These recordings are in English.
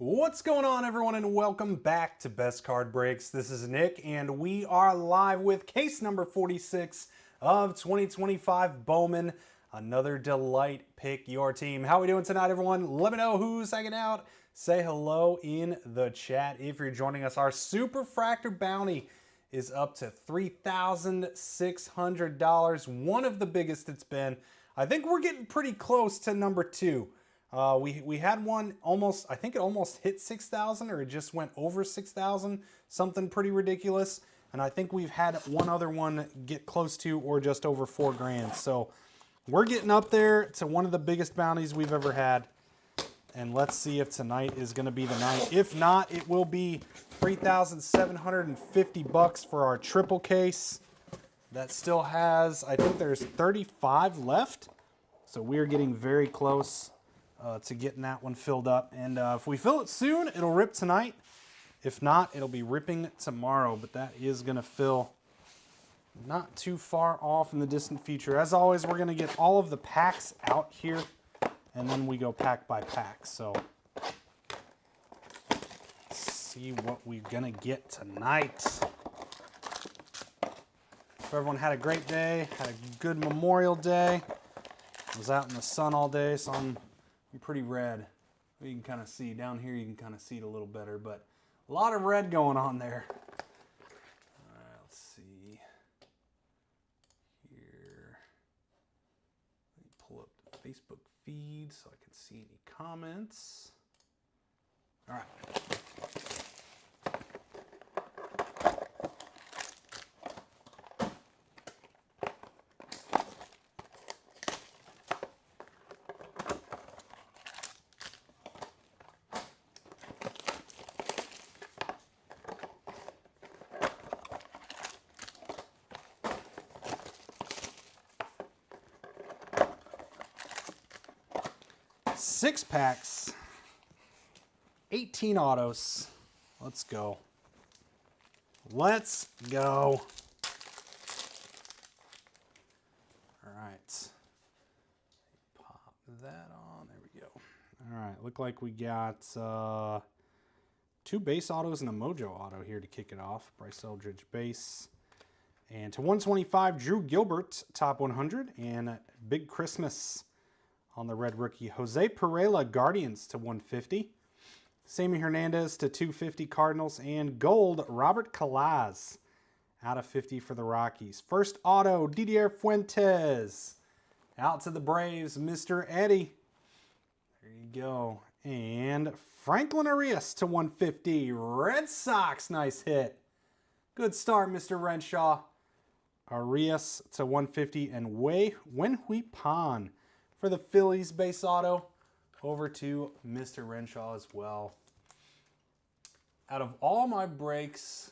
What's going on, everyone, and welcome back to Best Card Breaks. This is Nick, and we are live with case number 46 of 2025 Bowman. Another delight. Pick your team. How are we doing tonight, everyone? Let me know who's hanging out. Say hello in the chat if you're joining us. Our Super Fractor bounty is up to $3,600. One of the biggest it's been. I think we're getting pretty close to number 2. We had one almost, I think it almost hit 6,000, or it just went over 6,000, something pretty ridiculous. And I think we've had one other one get close to or just over 4 grand. So we're getting up there to one of the biggest bounties we've ever had. And let's see if tonight is going to be the night. If not, it will be $3,750 for our triple case. That still has, I think there's 35 left. So we are getting very close to getting that one filled up. And if we fill it soon, it'll rip tonight. If not, it'll be ripping tomorrow. But that is going to fill not too far off in the distant future. As always, we're going to get all of the packs out here, and then we go pack by pack. So let's see what we're going to get tonight. Hope everyone had a great day, had a good Memorial Day. I was out in the sun all day, so I'm pretty red. You can kind of see down here, you can kind of see it a little better, but a lot of red going on there. All right, let's see here. Let me pull up the Facebook feed so I can see any comments. All right. 6 packs, 18 autos. Let's go. Let's go. All right. Pop that on. There we go. All right. Look like we got 2 base autos and a Mojo auto here to kick it off. Bryce Eldridge base. And to 125, Drew Gilbert, top 100. And Big Christmas on the red rookie. Jose Pereira, Guardians to 150. Sammy Hernandez to 250, Cardinals. And gold, Robert Calaz out of 50 for the Rockies. First auto, Didier Fuentes. Out to the Braves, Mr. Eddie. There you go. And Franklin Arias to 150. Red Sox, nice hit. Good start, Mr. Renshaw. Arias to 150. And Wenhui Pan for the Phillies base auto, over to Mr. Renshaw as well. Out of all my breaks,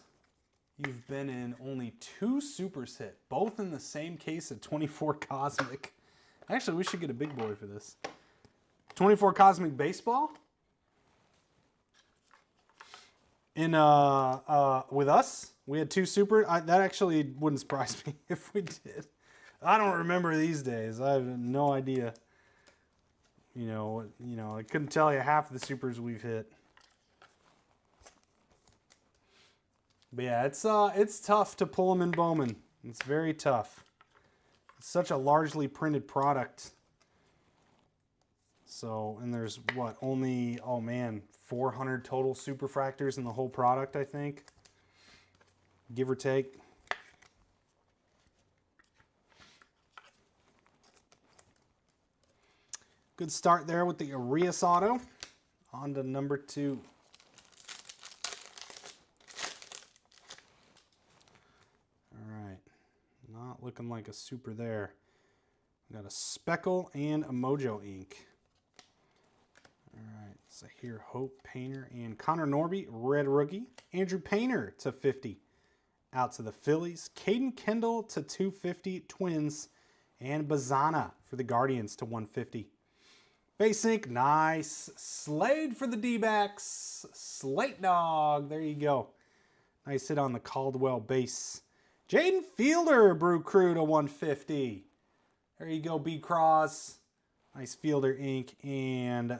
you've been in only 2 supers hit, both in the same case at 24 Cosmic. Actually, we should get a big boy for this. 24 Cosmic Baseball. In with us, we had 2 super. That actually wouldn't surprise me if we did. I don't remember these days. I have no idea. You know, I couldn't tell you half the supers we've hit. But yeah, it's tough to pull them in Bowman. It's very tough. It's such a largely printed product. So, and there's what, only, oh man, 400 total superfractors in the whole product, I think. Give or take. Good start there with the Arias auto. On to number 2. All right. Not looking like a super there. Got a Speckle and a Mojo ink. All right. Zahir Hope, Painter, and Connor Norby, red rookie. Andrew Painter to 50. Out to the Phillies. Caden Kendall to 250, Twins. And Bazana for the Guardians to 150. Base ink, nice. Slade for the D-backs. Slate Dog, there you go. Nice hit on the Caldwell base. Jaden Fielder, Brew Crew to 150. There you go, B-Cross. Nice Fielder ink and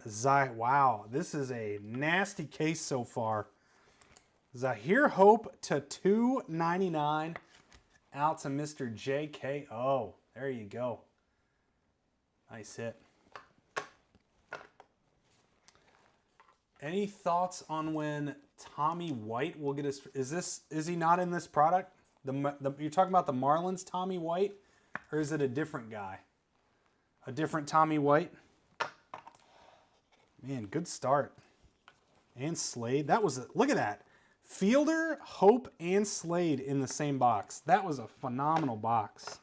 wow, this is a nasty case so far. Zahir Hope to 299 out to Mr. JKO. There you go. Nice hit. Any thoughts on when Tommy White will get his... Is he not in this product? You're talking about the Marlins Tommy White? Or is it a different guy? A different Tommy White? Man, good start. And Slade. That was look at that. Fielder, Hope, and Slade in the same box. That was a phenomenal box.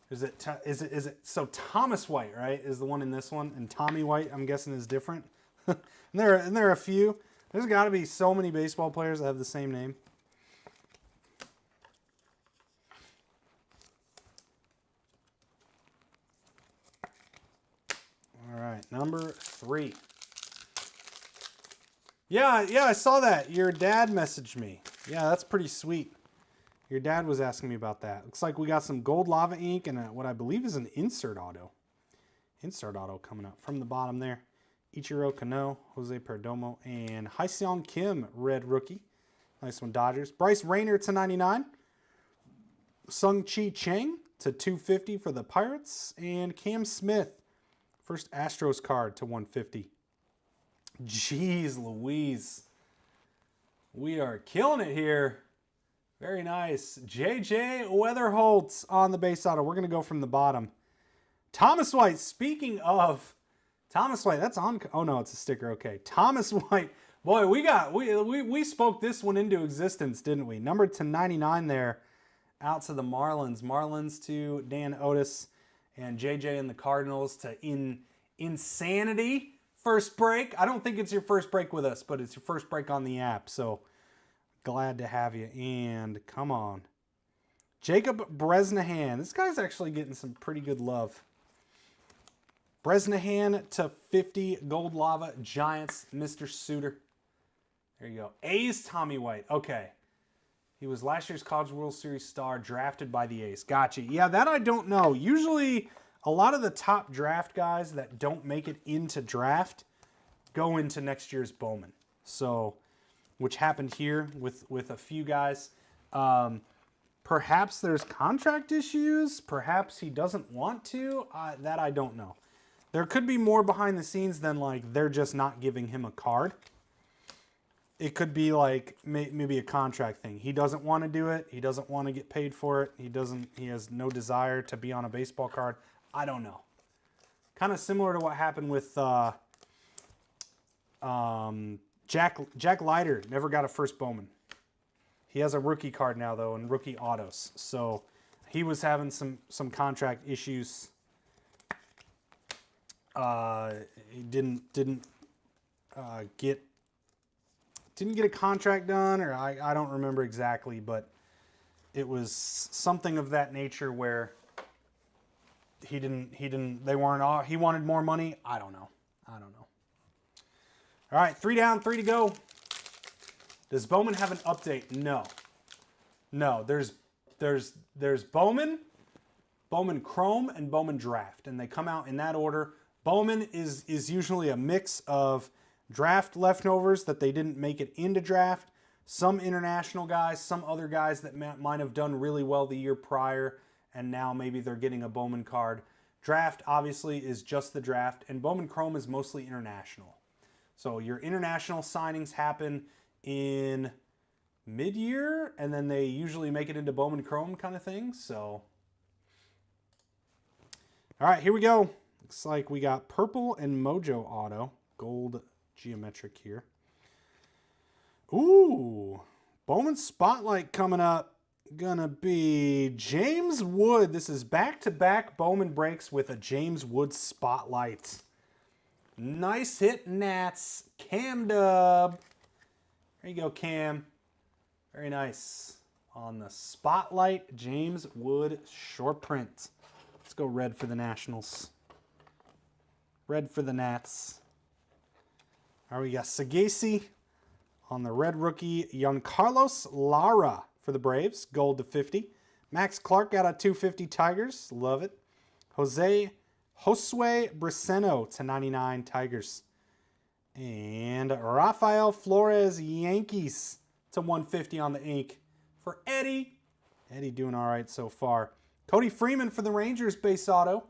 Is it so Thomas White, right, is the one in this one, and Tommy White, I'm guessing, is different. and there are a few. There's got to be so many baseball players that have the same name. All right, number 3. Yeah, I saw that. Your dad messaged me. Yeah, that's pretty sweet. Your dad was asking me about that. Looks like we got some gold lava ink and what I believe is an insert auto. Insert auto coming up from the bottom there. Ichiro Kano, Jose Perdomo, and Hyseong Kim, red rookie. Nice one, Dodgers. Bryce Rayner to 99. Sung Chi Cheng to 250 for the Pirates. And Cam Smith, first Astros card to 150. Jeez Louise. We are killing it here. Very nice. JJ Weatherholtz on the base auto. We're going to go from the bottom. Thomas White, speaking of Thomas White, that's on. Oh no, it's a sticker. Okay. Thomas White. Boy, we spoke this one into existence, didn't we? Numbered to 99 there. Out to the Marlins. Marlins to Dan Otis and JJ and the Cardinals to Insanity. First break. I don't think it's your first break with us, but it's your first break on the app. So glad to have you. And come on. Jacob Bresnahan. This guy's actually getting some pretty good love. Bresnahan to 50. Gold Lava Giants. Mr. Suter. There you go. A's Tommy White. Okay. He was last year's College World Series star, drafted by the A's. Gotcha. Yeah, that I don't know. Usually, a lot of the top draft guys that don't make it into draft go into next year's Bowman. So, which happened here with a few guys. Perhaps there's contract issues. Perhaps he doesn't want to. That I don't know. There could be more behind the scenes than like they're just not giving him a card. It could be like maybe a contract thing. He doesn't want to do it. He doesn't want to get paid for it. He has no desire to be on a baseball card. I don't know. Kind of similar to what happened with Jack Leiter. Never got a first Bowman. He has a rookie card now though, and rookie autos. So he was having some contract issues. He didn't get a contract done, or I don't remember exactly, but it was something of that nature where he wanted more money. I don't know. All right, 3 down, 3 to go. Does Bowman have an update? No. There's Bowman, Bowman Chrome, and Bowman Draft, and they come out in that order. Bowman is usually a mix of draft leftovers that they didn't make it into draft, some international guys, some other guys that might have done really well the year prior, and now maybe they're getting a Bowman card. Draft, obviously, is just the draft, and Bowman Chrome is mostly international. So your international signings happen in mid-year, and then they usually make it into Bowman Chrome kind of thing. So, all right, here we go. Looks like we got purple and Mojo Auto, gold geometric here. Ooh, Bowman Spotlight coming up. Gonna be James Wood. This is back-to-back Bowman breaks with a James Wood Spotlight. Nice hit, Nats. Cam Dub. There you go, Cam. Very nice. On the Spotlight, James Wood short print. Let's go red for the Nationals. Red for the Nats. All right, we got Sagasi on the red rookie. Giancarlos Lara for the Braves. Gold to 50. Max Clark got a 250 Tigers. Love it. Josue Briseno to 99 Tigers. And Rafael Flores Yankees to 150 on the ink for Eddie. Eddie doing all right so far. Cody Freeman for the Rangers base auto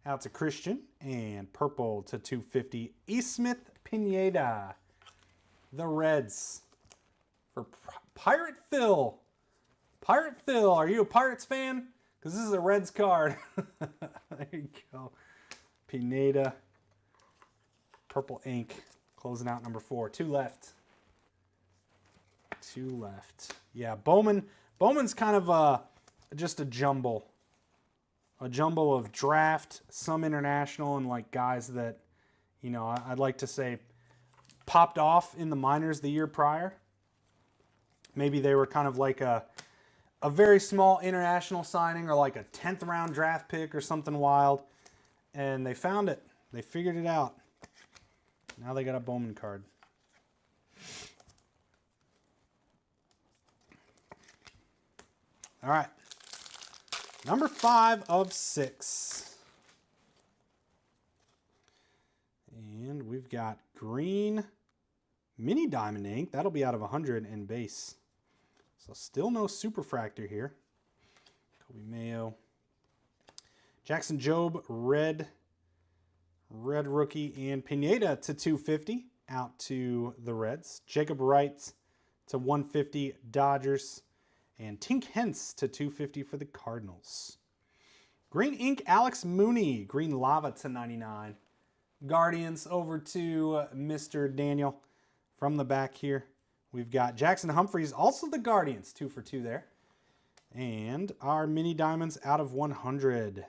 out to Christian. And purple to 250 Ismith Pineda. The Reds for Pirate Phil. Pirate Phil, are you a Pirates fan? Because this is a Reds card. There you go. Pineda. Purple ink. Closing out number 4. 2 left. 2 left. Yeah, Bowman. Bowman's kind of just a jumble. A jumble of draft, some international, and like guys that, you know, I'd like to say popped off in the minors the year prior. Maybe they were kind of like a very small international signing or like a 10th round draft pick or something wild. And they found it. They figured it out. Now they got a Bowman card. All right. Number 5 of 6. And we've got green mini diamond ink. That'll be out of 100 and base. So still no superfractor here. Kobe Mayo. Jackson Jobe, red rookie, and Pineda to 250 out to the Reds. Jacob Wright to 150 Dodgers. And Tink Hence to 250 for the Cardinals. Green ink Alex Mooney, green lava to 99. Guardians over to Mr. Daniel from the back here. We've got Jackson Humphreys, also the Guardians, 2 for 2 there. And our mini diamonds out of 100.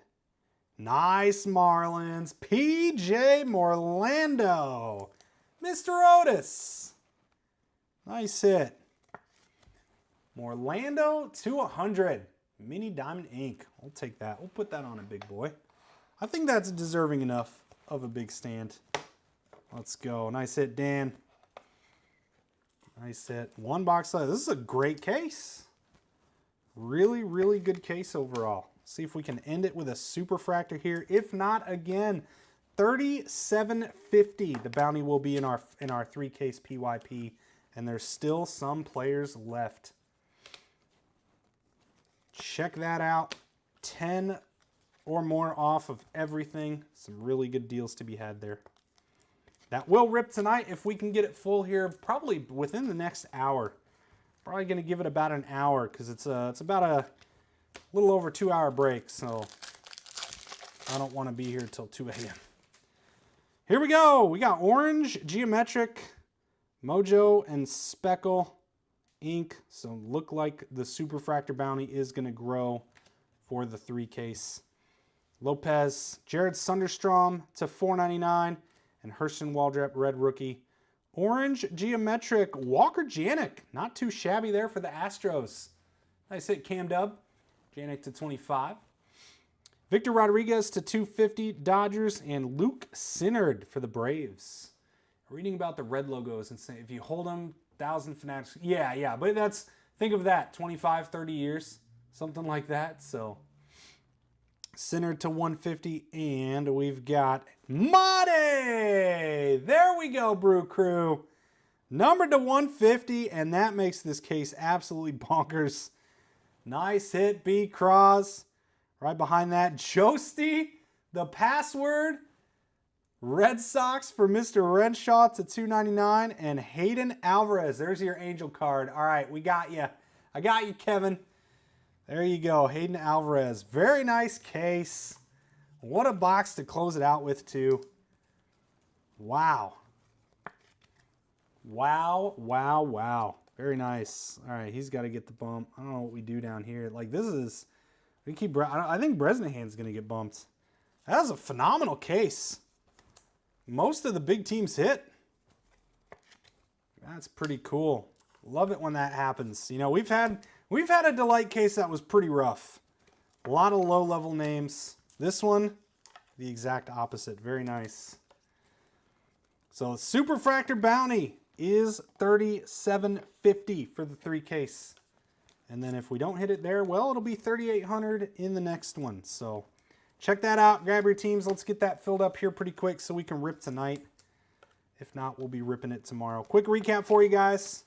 Nice Marlins. PJ Morlando. Mr. Otis. Nice hit. Morlando to 100. Mini diamond ink. We'll take that. We'll put that on a big boy. I think that's deserving enough of a big stand. Let's go. Nice hit, Dan. Nice hit. 1 box left. This is a great case. Really, really good case overall. See if we can end it with a superfractor here. If not, again, $37.50. The bounty will be in our 3-case PYP, and there's still some players left. Check that out. 10 or more off of everything. Some really good deals to be had there. That will rip tonight if we can get it full here, probably within the next hour. Probably going to give it about an hour because it's about a little over 2-hour break, so I don't want to be here till 2 a.m. Here we go. We got orange, geometric, mojo, and speckle ink. So look like the superfractor bounty is going to grow for the 3-case. Lopez, Jared Sunderstrom to $4.99, and Hurston Waldrep, red rookie. Orange geometric Walker Janik, not too shabby there for the Astros. Nice hit, Cam Dub. Janik to 25. Victor Rodriguez to 250 Dodgers, and Luke Sinnard for the Braves. Reading about the red logos and saying if you hold them 1,000 fanatics, yeah, but that's, think of that, 25, 30 years, something like that. So Sinnard to 150, and we've got Mate. There we go, Brew Crew. Numbered to 150, and that makes this case absolutely bonkers. Nice hit, B. Cross. Right behind that, Josty, the password. Red Sox for Mr. Renshaw to $2.99, and Hayden Alvarez. There's your angel card. All right, we got you. I got you, Kevin. There you go, Hayden Alvarez. Very nice case. What a box to close it out with, too. Wow. Wow. Very nice. All right, he's got to get the bump. I don't know what we do down here. Like, this is... I think Bresnahan's going to get bumped. That was a phenomenal case. Most of the big teams hit. That's pretty cool. Love it when that happens. You know, we've had a Delight case that was pretty rough. A lot of low-level names. This one, the exact opposite. Very nice. So Superfractor Bounty is $37.50 for the 3-case. And then if we don't hit it there, well, it'll be $3,800 in the next one. So check that out. Grab your teams. Let's get that filled up here pretty quick so we can rip tonight. If not, we'll be ripping it tomorrow. Quick recap for you guys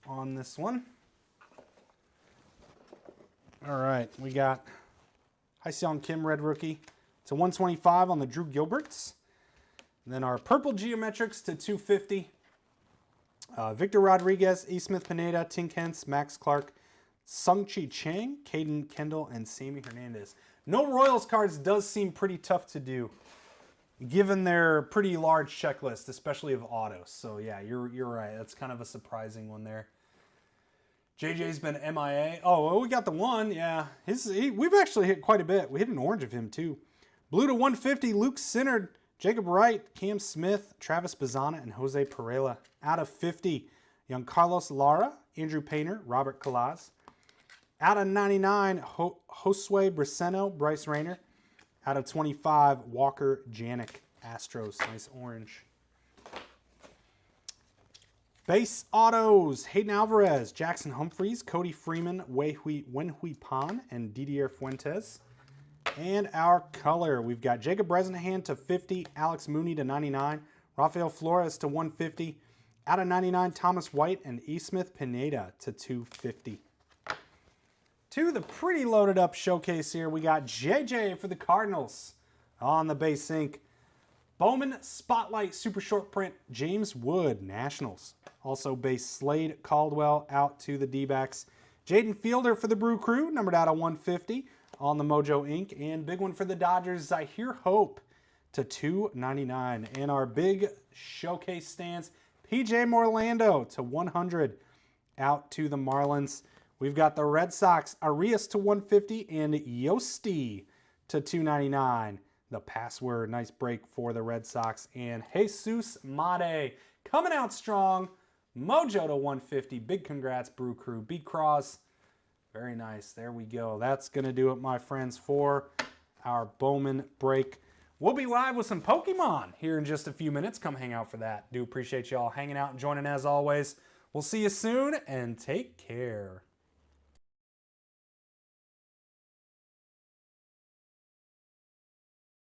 on this one. All right, we got Hyseon Kim, red rookie, to 125 on the Drew Gilberts. And then our purple geometrics to 250. Victor Rodriguez, E. Smith Pineda, Tink Hence, Max Clark, Sung-Chi Chang, Caden Kendall, and Sammy Hernandez. No Royals cards does seem pretty tough to do, given their pretty large checklist, especially of autos. So yeah, you're right. That's kind of a surprising one there. JJ's been MIA. Oh, well, we got the one. Yeah, we've actually hit quite a bit. We hit an orange of him too. Blue to 150, Luke Sinnard, Jacob Wright, Cam Smith, Travis Bazana, and Jose Pereira. Out of 50, young Carlos Lara, Andrew Painter, Robert Calaz. Out of 99, Josue Braceno, Bryce Rayner. Out of 25, Walker Janik, Astros. Nice orange. Base autos, Hayden Alvarez, Jackson Humphreys, Cody Freeman, Wenhui Pan, and Didier Fuentes. And our color, we've got Jacob Bresnahan to 50, Alex Mooney to 99, Rafael Flores to 150, out of 99, Thomas White, and E. Smith Pineda to 250. To the pretty loaded up showcase here, we got JJ for the Cardinals on the base ink. Bowman Spotlight Super Short Print, James Wood, Nationals. Also base Slade Caldwell out to the D-backs. Jaden Fielder for the Brew Crew, numbered out of 150 on the Mojo Ink. And big one for the Dodgers, Zahir Hope to 299. And our big showcase stands, PJ Morlando to 100 out to the Marlins. We've got the Red Sox, Arias to 150 and Yosti to 299. The password, nice break for the Red Sox. And Jesus Made coming out strong. Mojo to 150. Big congrats, Brew Crew. B. Cross. Very nice. There we go. That's going to do it, my friends, for our Bowman break. We'll be live with some Pokemon here in just a few minutes. Come hang out for that. Do appreciate y'all hanging out and joining as always. We'll see you soon, and take care.